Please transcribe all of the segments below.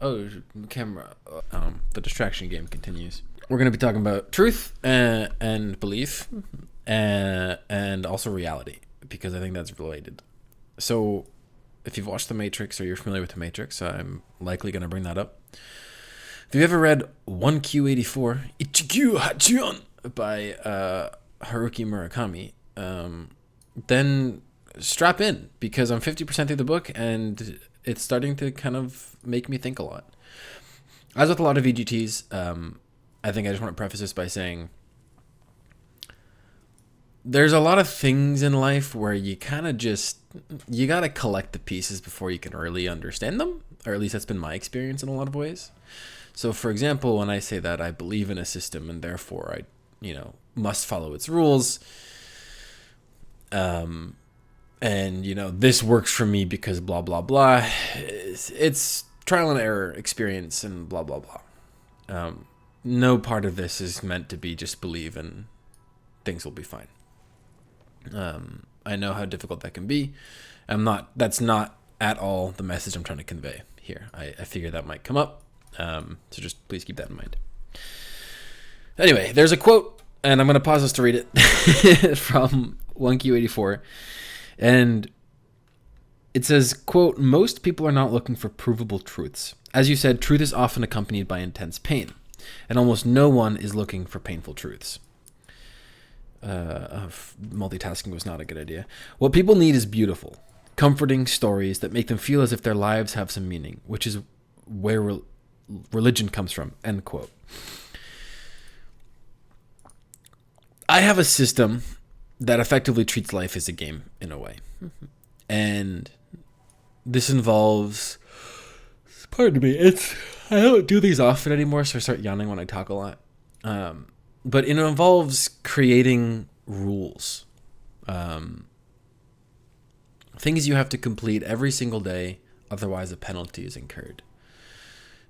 Oh, camera. The distraction game continues. We're going to be talking about truth and belief and also reality because I think that's related. So, if you've watched The Matrix or you're familiar with The Matrix, I'm likely going to bring that up. Have you ever read 1Q84 Ichikyu Hachion by Haruki Murakami? Then strap in because I'm 50% through the book and it's starting to kind of make me think a lot. As with a lot of VGTs, I think I just want to preface this by saying there's a lot of things in life where you kind of just, you got to collect the pieces before you can really understand them, or at least that's been my experience in a lot of ways. So, for example, when I say that I believe in a system and therefore must follow its rules, and this works for me because blah blah blah, it's trial and error experience and blah blah blah. No part of this is meant to be just believe and things will be fine. I know how difficult that can be. That's not at all the message I'm trying to convey here. I figure that might come up. So just please keep that in mind. Anyway, there's a quote, and I'm going to pause this to read it from 1Q84. And it says, quote, "Most people are not looking for provable truths. As you said, truth is often accompanied by intense pain, and almost no one is looking for painful truths." Multitasking was not a good idea. "What people need is beautiful, comforting stories that make them feel as if their lives have some meaning, which is where religion comes from," end quote. I have a system that effectively treats life as a game in a way. And this involves, pardon me, I don't do these often anymore, so I start yawning when I talk a lot. But it involves creating rules. Things you have to complete every single day, otherwise a penalty is incurred.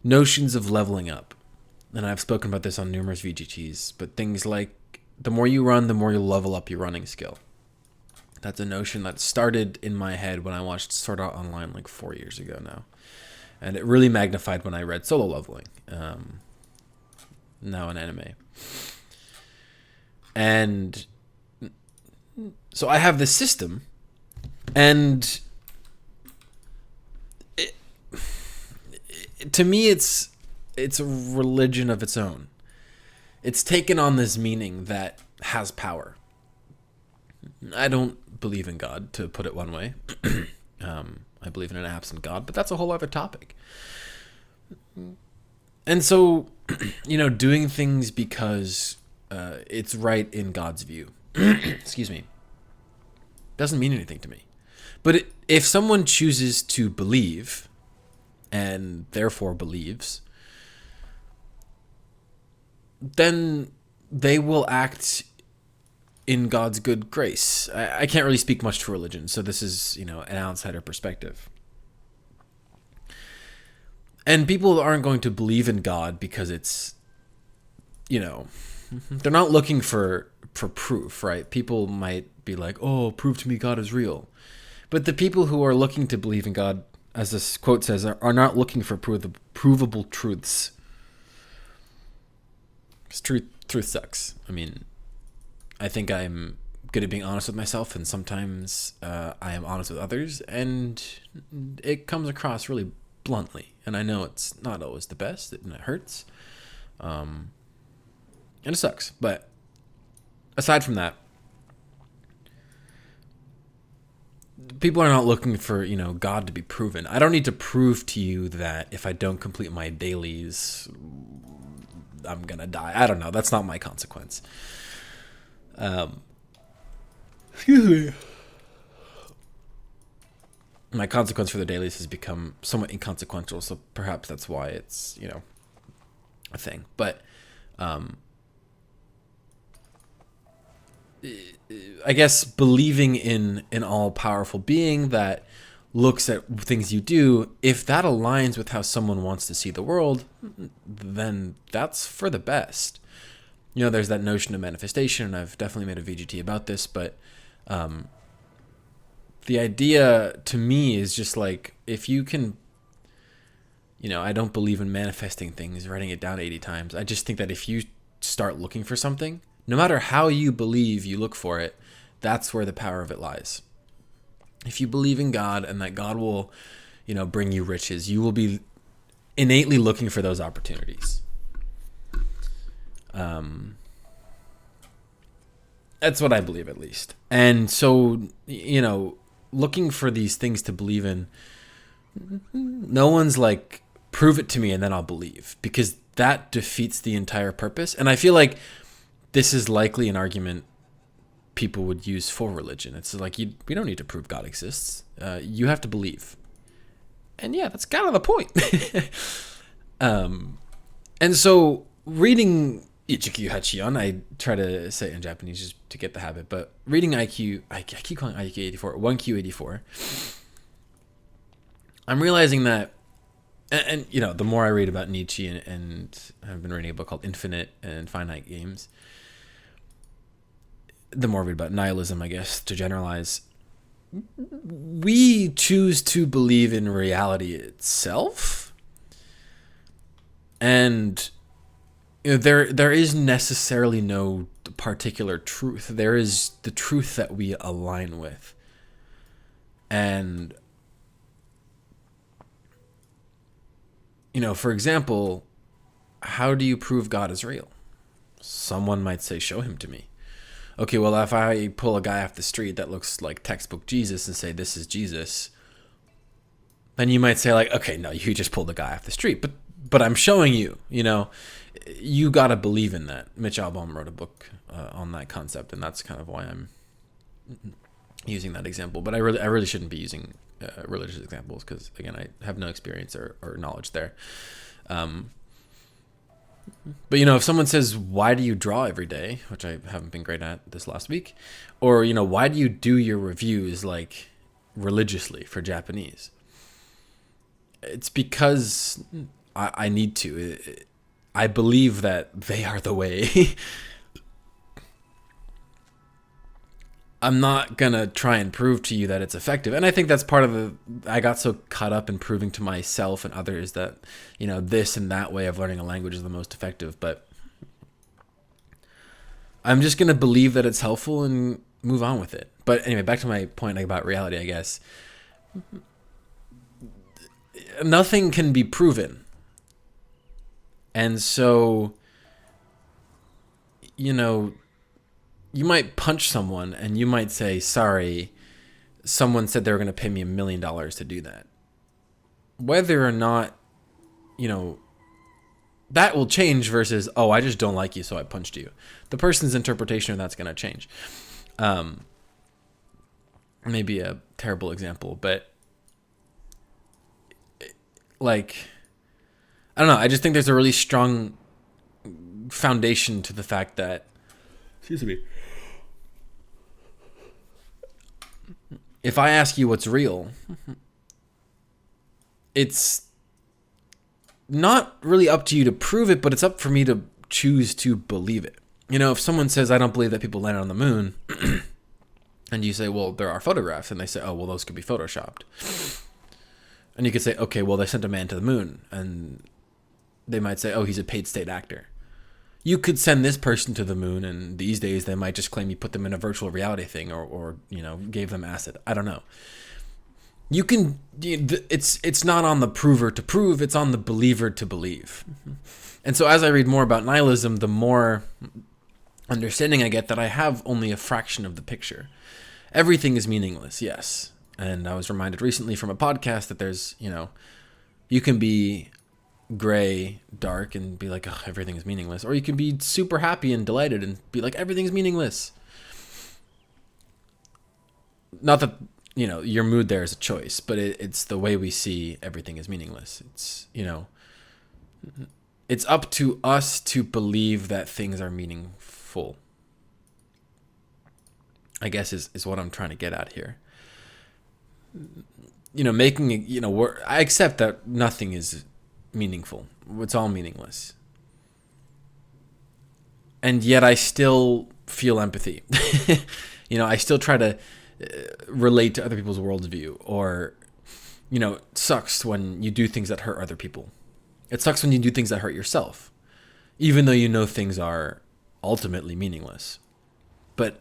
Notions of leveling up. And I've spoken about this on numerous VGTs, but things like the more you run, the more you level up your running skill. That's a notion that started in my head when I watched Sword Art Online like 4 years ago now. And it really magnified when I read Solo Leveling, now an anime. And so I have this system, and to me it's a religion of its own. It's taken on this meaning that has power. I don't believe in God, to put it one way. I believe in an absent God, but that's a whole other topic. And so, doing things because it's right in God's view, excuse me, doesn't mean anything to me. But if someone chooses to believe, and therefore believes, then they will act in God's good grace. I can't really speak much to religion, so this is, an outsider perspective. And people aren't going to believe in God because it's, they're not looking for proof, right? People might be like, "Oh, prove to me God is real." But the people who are looking to believe in God, as this quote says, are not looking for provable truths. Because truth sucks. I mean, I think I'm good at being honest with myself, and sometimes I am honest with others, and it comes across really bluntly. And I know it's not always the best, and it hurts, and it sucks. But aside from that, people are not looking for, God to be proven. I don't need to prove to you that if I don't complete my dailies, I'm gonna die. I don't know. That's not my consequence. Excuse me. My consequence for the dailies has become somewhat inconsequential, so perhaps that's why it's, a thing. But I guess believing in an all-powerful being that looks at things you do, if that aligns with how someone wants to see the world, then that's for the best. There's that notion of manifestation, and I've definitely made a VGT about this, but the idea to me is just like, if you can I don't believe in manifesting things, writing it down 80 times. I just think that if you start looking for something, no matter how you believe you look for it, that's where the power of it lies. If you believe in God and that God will, bring you riches, you will be innately looking for those opportunities. That's what I believe, at least. And so, looking for these things to believe in, no one's like, prove it to me and then I'll believe, because that defeats the entire purpose. And I feel like this is likely an argument people would use for religion. It's like, we don't need to prove God exists. You have to believe. And yeah, that's kind of the point. And so reading Ichikyu Hachion, I try to say it in Japanese just to get the habit, but reading I keep calling IQ 84, 1Q84, I'm realizing that, and the more I read about Nietzsche, and I've been reading a book called Infinite and Finite Games, the more I read about nihilism, I guess, to generalize, we choose to believe in reality itself. And there is necessarily no particular truth. There is the truth that we align with. And, for example, how do you prove God is real? Someone might say, show him to me. Okay, well, if I pull a guy off the street that looks like textbook Jesus and say, this is Jesus, then you might say, like, okay, no, you just pulled a guy off the street. But I'm showing you, you got to believe in that. Mitch Albom wrote a book on that concept, and that's kind of why I'm using that example. But I really shouldn't be using religious examples because, again, I have no experience or knowledge there. But, if someone says, why do you draw every day, which I haven't been great at this last week, or, why do you do your reviews, like, religiously for Japanese? It's because I need to. I believe that they are the way. I'm not going to try and prove to you that it's effective. And I think that's part of I got so caught up in proving to myself and others that, this and that way of learning a language is the most effective. But I'm just going to believe that it's helpful and move on with it. But anyway, back to my point about reality, I guess. Nothing can be proven. And so, you might punch someone and you might say, sorry, someone said they were going to pay me $1 million to do that. Whether or not, that will change versus, oh, I just don't like you, so I punched you. The person's interpretation of that's going to change. Maybe a terrible example, but like, I don't know. I just think there's a really strong foundation to the fact that, excuse me, if I ask you what's real, it's not really up to you to prove it, but it's up for me to choose to believe it. If someone says, I don't believe that people landed on the moon, and you say, well, there are photographs, and they say, oh, well, those could be photoshopped. And you could say, okay, well, they sent a man to the moon, and they might say, oh, he's a paid state actor. You could send this person to the moon, and these days they might just claim you put them in a virtual reality thing or gave them acid. I don't know. You can. It's not on the prover to prove. It's on the believer to believe. And so as I read more about nihilism, the more understanding I get that I have only a fraction of the picture. Everything is meaningless, yes. And I was reminded recently from a podcast that there's, you can be gray, dark, and be like, oh, everything is meaningless. Or you can be super happy and delighted and be like, everything's meaningless. Not that, your mood there is a choice, but it's the way we see everything is meaningless. It's, it's up to us to believe that things are meaningful, I guess is what I'm trying to get at here. Making it, I accept that nothing is meaningful. It's all meaningless. And yet I still feel empathy. I still try to relate to other people's worldview, or, It sucks when you do things that hurt other people. It sucks when you do things that hurt yourself, even though you know things are ultimately meaningless. But,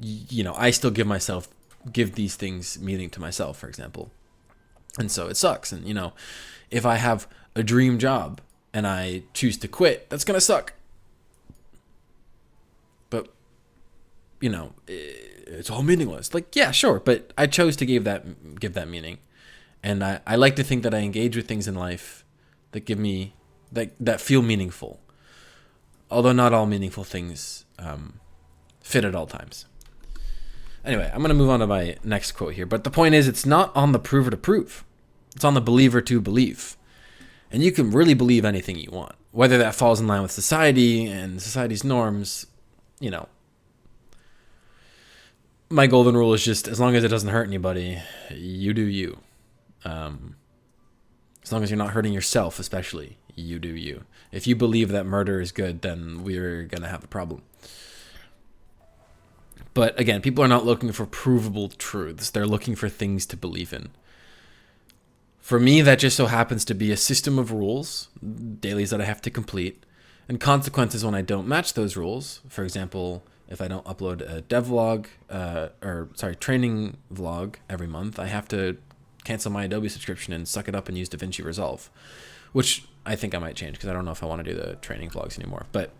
I still give these things meaning to myself, for example. And so it sucks. And, if I have a dream job and I choose to quit, that's going to suck. But, it's all meaningless. Like, yeah, sure. But I chose to give that meaning. And I like to think that I engage with things in life that give me, that feel meaningful. Although not all meaningful things fit at all times. Anyway, I'm going to move on to my next quote here. But the point is, it's not on the prover to prove. It's on the believer to believe. And you can really believe anything you want. Whether that falls in line with society and society's norms, My golden rule is just, as long as it doesn't hurt anybody, you do you. As long as you're not hurting yourself, especially, you do you. If you believe that murder is good, then we're going to have a problem. But again, people are not looking for provable truths. They're looking for things to believe in. For me, that just so happens to be a system of rules, dailies that I have to complete, and consequences when I don't match those rules. For example, if I don't upload a training vlog every month, I have to cancel my Adobe subscription and suck it up and use DaVinci Resolve, which I think I might change because I don't know if I want to do the training vlogs anymore. But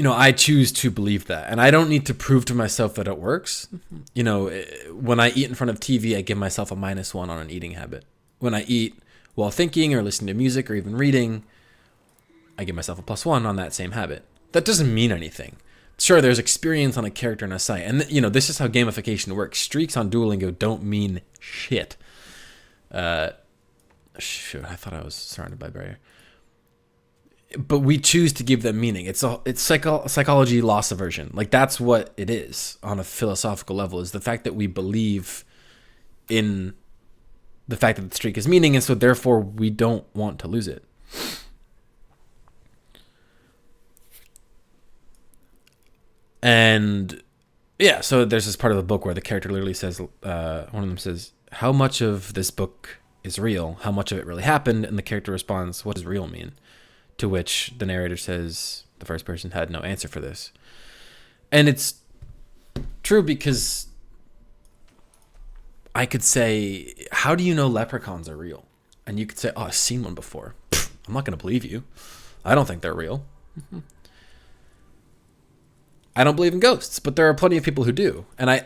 I choose to believe that, and I don't need to prove to myself that it works. When I eat in front of TV, I give myself a -1 on an eating habit. When I eat while thinking or listening to music or even reading, I give myself a +1 on that same habit. That doesn't mean anything. Sure, there's experience on a character and a site, and this is how gamification works. Streaks on Duolingo don't mean shit. Shoot, I thought I was surrounded by barrier. But we choose to give them meaning. It's psychology loss aversion. Like, that's what it is on a philosophical level, is the fact that we believe in the fact that the streak is meaning, and so therefore we don't want to lose it. And yeah, so there's this part of the book where the character literally says, one of them says, how much of this book is real? How much of it really happened? And the character responds, what does real mean? To which the narrator says, the first person had no answer for this. And it's true, because I could say, how do you know leprechauns are real? And you could say, oh, I've seen one before. I'm not going to believe you. I don't think they're real. I don't believe in ghosts, but there are plenty of people who do. And I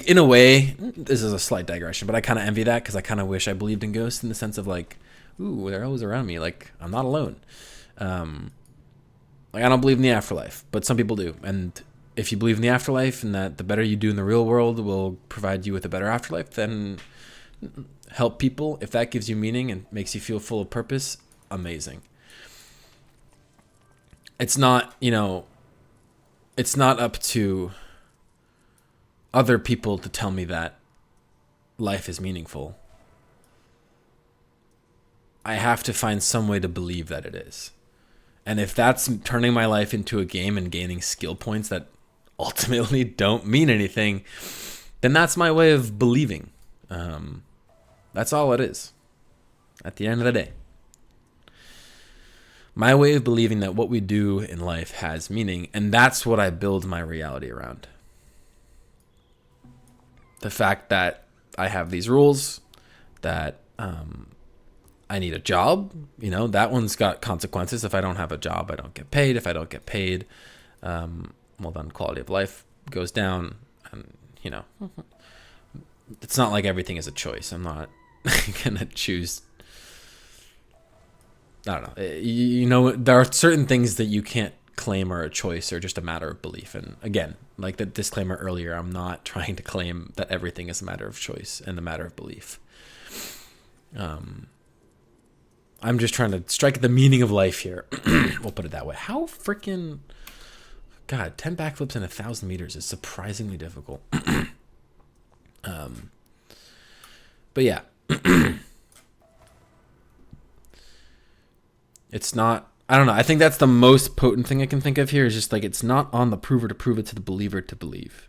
in a way, this is a slight digression, but I kind of envy that, because I kind of wish I believed in ghosts in the sense of like, ooh, they're always around me. Like, I'm not alone. Like, I don't believe in the afterlife, but some people do. And if you believe in the afterlife and that the better you do in the real world will provide you with a better afterlife, then help people. If that gives you meaning and makes you feel full of purpose, amazing. It's not, it's not up to other people to tell me that life is meaningful. I have to find some way to believe that it is. And if that's turning my life into a game and gaining skill points that ultimately don't mean anything, then that's my way of believing. That's all it is at the end of the day. My way of believing that what we do in life has meaning, and that's what I build my reality around. The fact that I have these rules, that I need a job, that one's got consequences. If I don't have a job, I don't get paid. If I don't get paid, well, then quality of life goes down. And, it's not like everything is a choice. I'm not going to choose. I don't know. There are certain things that you can't claim are a choice or just a matter of belief. And again, like the disclaimer earlier, I'm not trying to claim that everything is a matter of choice and a matter of belief. I'm just trying to strike the meaning of life here. We'll put it that way. How freaking... God, 10 backflips in 1,000 meters is surprisingly difficult. But yeah. It's not... I don't know. I think that's the most potent thing I can think of here, is just like, it's not on the prover to prove it, to the believer to believe.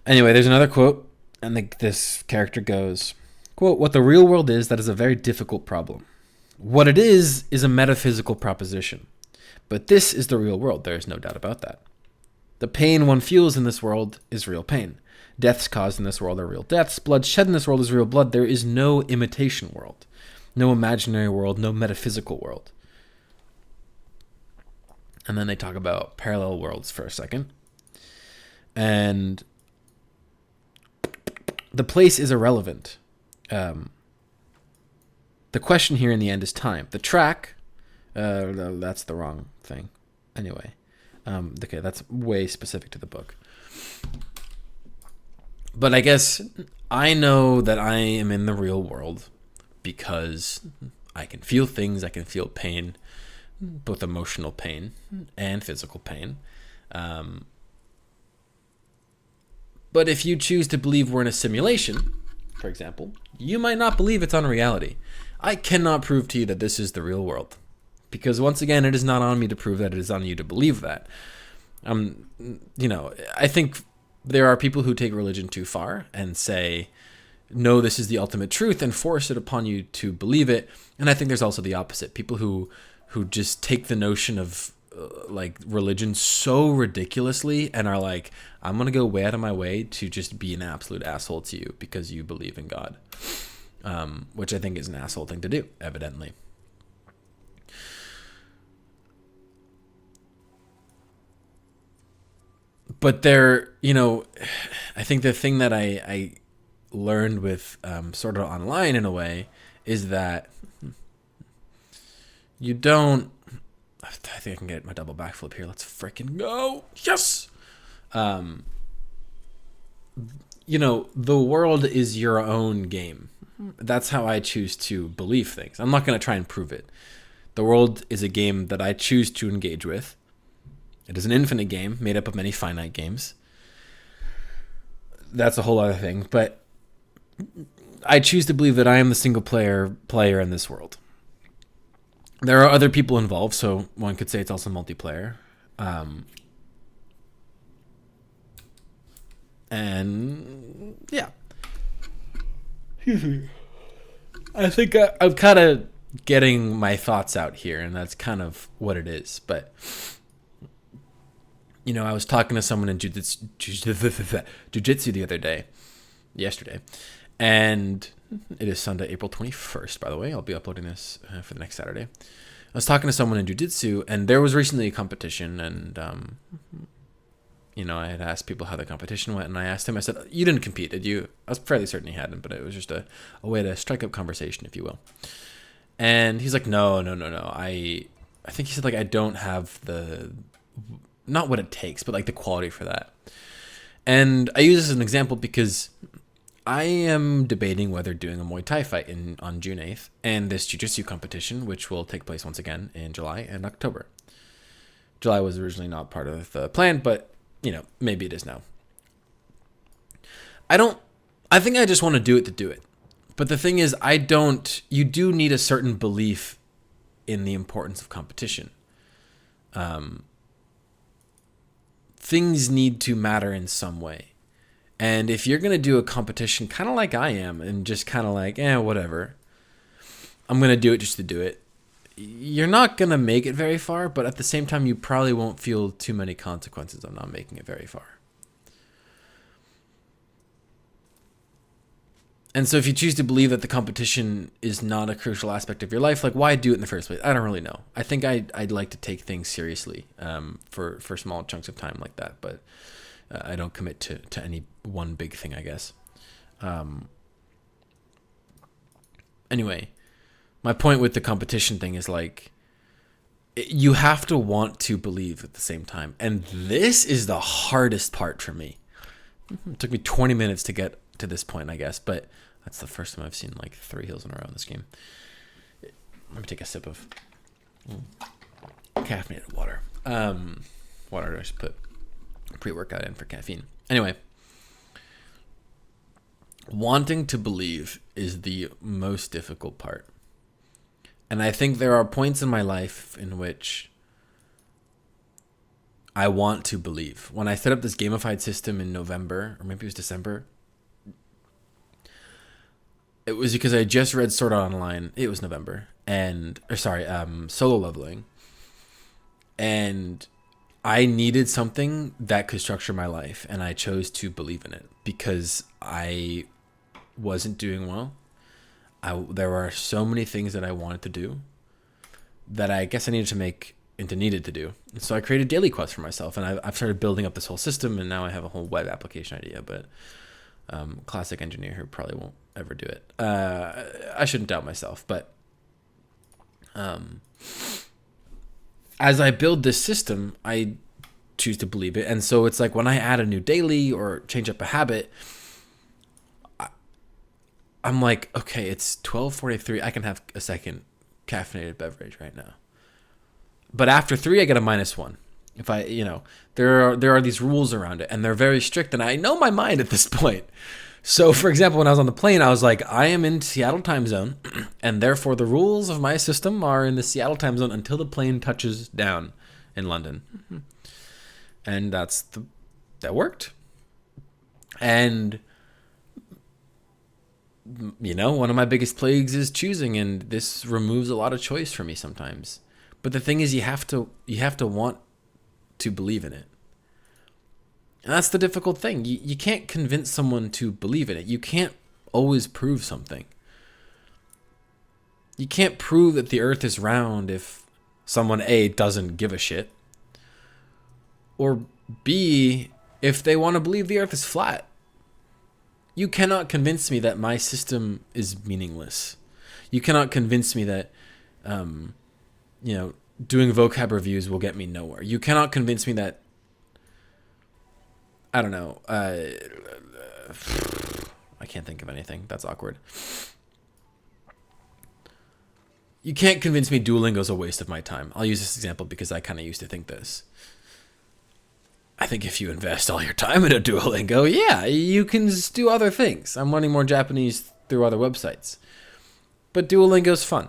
Anyway, there's another quote, and this character goes, quote, "What the real world is, that is a very difficult problem. What it is a metaphysical proposition. But this is the real world. There is no doubt about that. The pain one feels in this world is real pain. Deaths caused in this world are real deaths. Blood shed in this world is real blood. There is no imitation world, no imaginary world, no metaphysical world." And then they talk about parallel worlds for a second. And the place is irrelevant. The question here in the end is time. The track, that's the wrong thing. Anyway, okay, that's way specific to the book. But I guess I know that I am in the real world because I can feel things. I can feel pain, both emotional pain and physical pain. But if you choose to believe we're in a simulation, for example, you might not believe it's unreality. I cannot prove to you that this is the real world, because once again, it is not on me to prove that. It is on you to believe that. I think there are people who take religion too far and say, no, this is the ultimate truth, and force it upon you to believe it. And I think there's also the opposite. People who just take the notion of religion so ridiculously and are like, I'm going to go way out of my way to just be an absolute asshole to you because you believe in God. Which I think is an asshole thing to do, evidently. But I think the thing that I learned with sort of online in a way is that you don't. I think I can get my double backflip here. Let's freaking go. Yes. The world is your own game. That's how I choose to believe things. I'm not going to try and prove it. The world is a game that I choose to engage with. It is an infinite game made up of many finite games. That's a whole other thing. But I choose to believe that I am the single player in this world. There are other people involved, so one could say it's also multiplayer. And yeah. I think I'm kind of getting my thoughts out here, and that's kind of what it is. But, I was talking to someone in jiu-jitsu the other day, yesterday, and it is Sunday, April 21st, by the way. I'll be uploading this for the next Saturday. I was talking to someone in jiu-jitsu, and there was recently a competition, and I had asked people how the competition went, and I asked him, I said, you didn't compete, did you? I was fairly certain he hadn't, but it was just a way to strike up conversation, if you will. And he's like, no. I think he said, I don't have not what it takes, but the quality for that. And I use this as an example because I am debating whether doing a Muay Thai fight on June 8th and this jiu-jitsu competition, which will take place once again in July and October. July was originally not part of the plan, but maybe it is now. I think I just want to do it to do it. But the thing is, you do need a certain belief in the importance of competition. Things need to matter in some way. And if you're going to do a competition kind of like I am and just kind of whatever, I'm going to do it just to do it, you're not going to make it very far, but at the same time, you probably won't feel too many consequences of not making it very far. And so if you choose to believe that the competition is not a crucial aspect of your life, why do it in the first place? I don't really know. I think I'd like to take things seriously for small chunks of time like that, but I don't commit to any one big thing, I guess. Anyway, my point with the competition thing is you have to want to believe at the same time. And this is the hardest part for me. It took me 20 minutes to get to this point, I guess, but that's the first time I've seen 3 heals in a row in this game. Let me take a sip of caffeinated water. Water I should put pre-workout in for caffeine. Anyway, wanting to believe is the most difficult part. And I think there are points in my life in which I want to believe. When I set up this gamified system in November, or maybe it was December, it was because I just read Sword Art Online. It was November. Solo Leveling. And I needed something that could structure my life, and I chose to believe in it because I wasn't doing well. There were so many things that I wanted to do that I guess I needed to do. And so I created daily quests for myself, and I've started building up this whole system, and now I have a whole web application idea, but classic engineer who probably won't ever do it. I shouldn't doubt myself, but as I build this system, I choose to believe it. And so it's like when I add a new daily or change up a habit, I'm like, okay, it's 12:43. I can have a second caffeinated beverage right now. But after 3, I get a -1. If I, there are these rules around it, and they're very strict, and I know my mind at this point. So, for example, when I was on the plane, I was like, I am in Seattle time zone, and therefore the rules of my system are in the Seattle time zone until the plane touches down in London. And that worked. And, one of my biggest plagues is choosing, and this removes a lot of choice for me sometimes. But the thing is, you have to want to believe in it. And that's the difficult thing. You can't convince someone to believe in it. You can't always prove something. You can't prove that the earth is round if someone A, doesn't give a shit, or B, if they want to believe the earth is flat. You cannot convince me that my system is meaningless. You cannot convince me that doing vocab reviews will get me nowhere. You cannot convince me that, I don't know, I can't think of anything. That's awkward. You can't convince me Duolingo's a waste of my time. I'll use this example because I kind of used to think this. I think if you invest all your time into Duolingo, yeah, you can do other things. I'm learning more Japanese through other websites. But Duolingo's fun.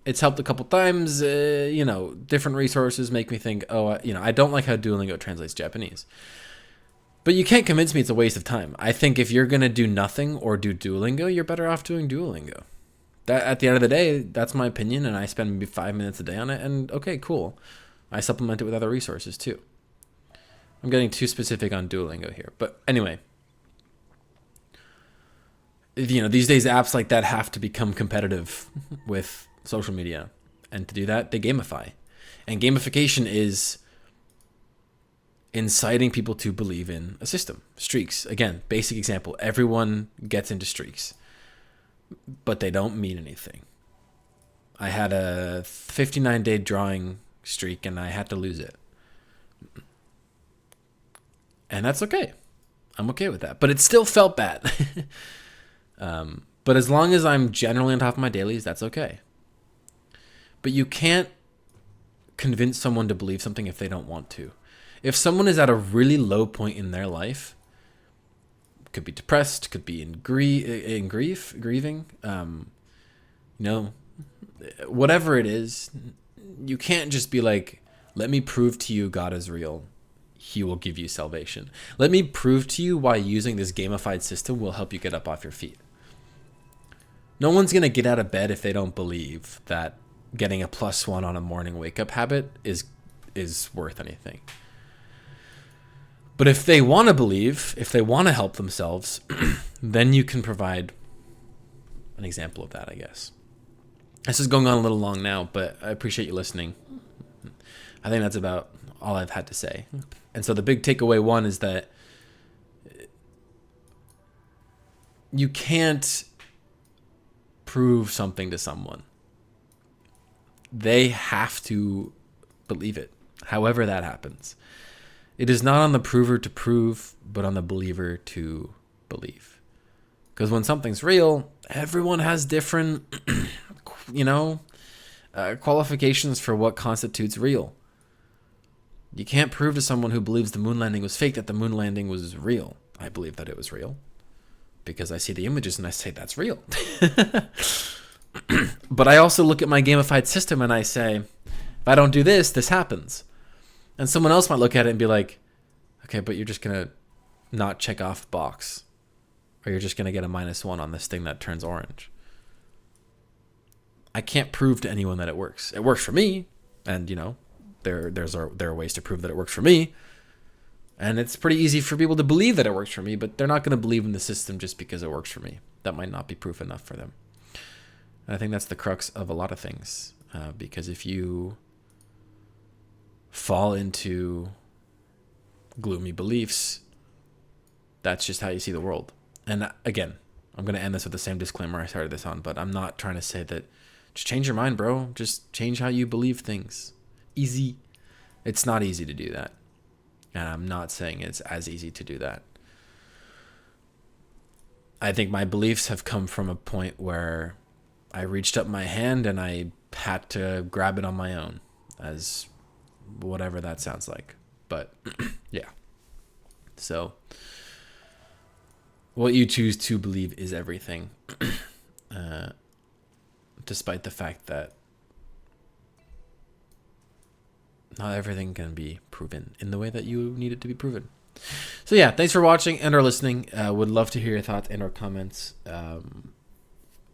It's helped a couple times. Different resources make me think, I don't like how Duolingo translates Japanese. But you can't convince me it's a waste of time. I think if you're going to do nothing or do Duolingo, you're better off doing Duolingo. That, at the end of the day, that's my opinion, and I spend maybe 5 minutes a day on it, and okay, cool. I supplement it with other resources too. I'm getting too specific on Duolingo here. But anyway, these days apps like that have to become competitive with social media. And to do that, they gamify. And gamification is inciting people to believe in a system. Streaks, again, basic example. Everyone gets into streaks, but they don't mean anything. I had a 59-day drawing streak and I had to lose it. And that's okay. I'm okay with that. But it still felt bad. But as long as I'm generally on top of my dailies, that's okay. But you can't convince someone to believe something if they don't want to. If someone is at a really low point in their life, could be depressed, could be in grieving, whatever it is, you can't just be like, let me prove to you God is real. He will give you salvation. Let me prove to you why using this gamified system will help you get up off your feet. No one's going to get out of bed if they don't believe that getting a +1 on a morning wake-up habit is worth anything. But if they want to believe, if they want to help themselves, then you can provide an example of that, I guess. This is going on a little long now, but I appreciate you listening. I think that's about all I've had to say. And so the big takeaway one is that you can't prove something to someone. They have to believe it, however that happens. It is not on the prover to prove, but on the believer to believe. Because when something's real, everyone has different, qualifications for what constitutes real. You can't prove to someone who believes the moon landing was fake that the moon landing was real. I believe that it was real because I see the images and I say that's real. But I also look at my gamified system and I say, if I don't do this, this happens. And someone else might look at it and be like, okay, but you're just going to not check off box. Or you're just going to get a -1 on this thing that turns orange. I can't prove to anyone that it works. It works for me. And, you know, there are ways to prove that it works for me. And it's pretty easy for people to believe that it works for me, but they're not going to believe in the system just because it works for me. That might not be proof enough for them. And I think that's the crux of a lot of things. Because if you fall into gloomy beliefs, that's just how you see the world. And again, I'm going to end this with the same disclaimer I started this on, but I'm not trying to say that just change your mind, bro. Just change how you believe things. Easy. It's not easy to do that. And I'm not saying it's as easy to do that. I think my beliefs have come from a point where I reached up my hand and I had to grab it on my own, as whatever that sounds like. But yeah. So what you choose to believe is everything. Despite the fact that not everything can be proven in the way that you need it to be proven. So yeah, thanks for watching and or listening. Would love to hear your thoughts and or comments.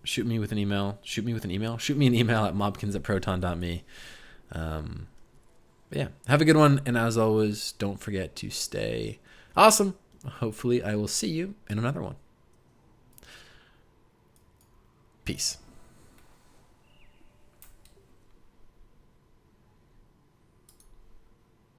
Shoot me an email at mobkinz@proton.me. Yeah, have a good one. And as always, don't forget to stay awesome. Hopefully I will see you in another one. Peace.